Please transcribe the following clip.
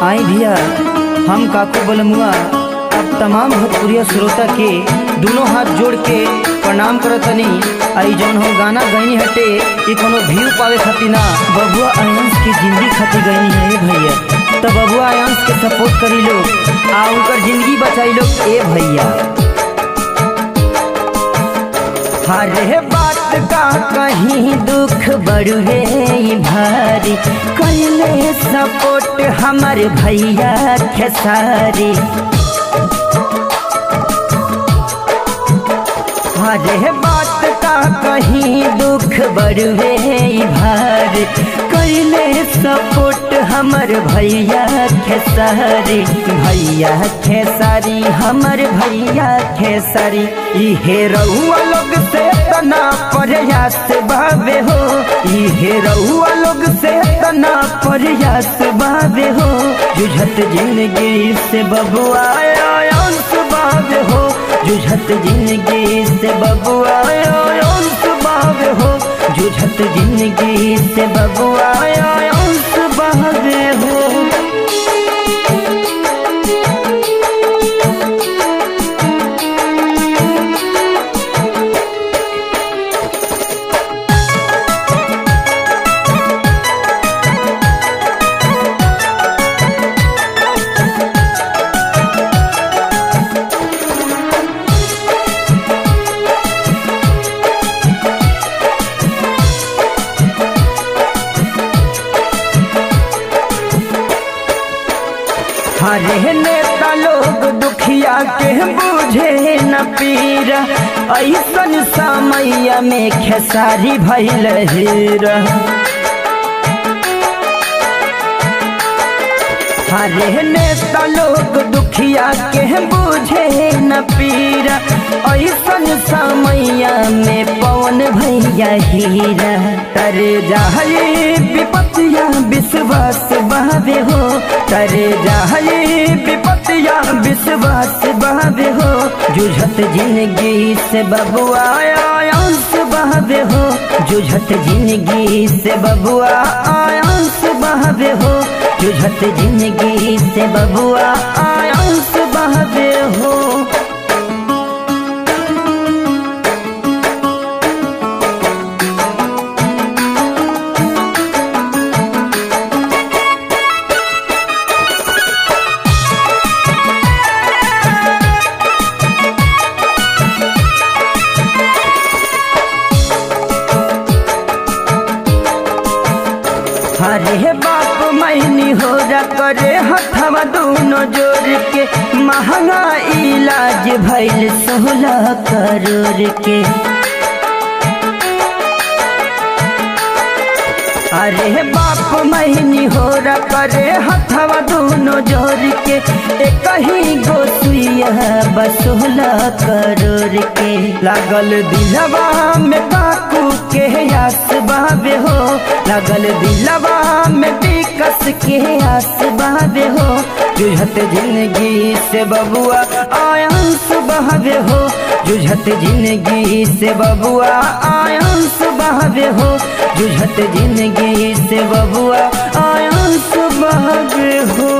आई भैया हम काकू बलमुआ अब तमाम भोजपुरिया श्रोता के दोनों हाथ जोड़ के प्रणाम करतनी। आई जौन हम गाना गईनी हटे ये कोनो व्यू पावे खातिर ना, बबुआ आयांश की जिंदगी खातिर गईनी है भैया। तो बबुआ आयांश के सपोर्ट करी लोग आ उनकर जिंदगी बचाई लोग ए भैया। हरे बात का कहीं दुख बड़ुए भारी कैले सपोर्ट हमार भैया खेसारी। हरे बात का कहीं दुख बड़ुए भारी कैले सपोर्ट हमार भैया खेसारी। भैया खेसारी हमार भैया खेसारी इहे रउआ लोग से तना प्रयास बाबे हो, इहे रउआ लोग से तना प्रयास बाबे हो। जुझत जिंदगी से बबुआ आयांश बाबे हो, जुझत जिंदगी से बबुआ आयांश बाबे हो, जुझत जिंदगी से बबुआ आयांश बाबे हो। हरे नेता लोग दुखिया के बुझे न पीरा, ऐसन समय में खेसारी भइल हीरा। हरे नेता लोग दुखिया के बुझे न पीरा, ऐसन समय में पवन भैया हीरा। तरे जाए विपतिया विश्वास बहावे हो, तरे जाए विपतिया विश्वास बहावे हो। जुझत जिंदगी से बबुआ आयांश बहावे हो, जुझत जिंदगी से बबुआ आयांश बहावे हो, जुझत जिंदगी से बबुआ आयांश बहावे हो। हरे बाप मैनी हो करे हथवा दोनों जोड़ के, महंगा इलाज भइल 16 करोड़ के। अरे बाप मैनी हो करे हथवा दोनों जोड़ के, एक ही गोसुइया 16 करोड़ के। लागल दिलवा में काकू के आस बाबे हो, लागल दिलवा में विकस के आस बाबे हो। जुझत जिंदगी से बबुआ आयांश बहावे हो, जुझत जिंदगी से बबुआ आयांश बहावे हो, जुझत जिंदगी से बबुआ आयांश बहावे हो।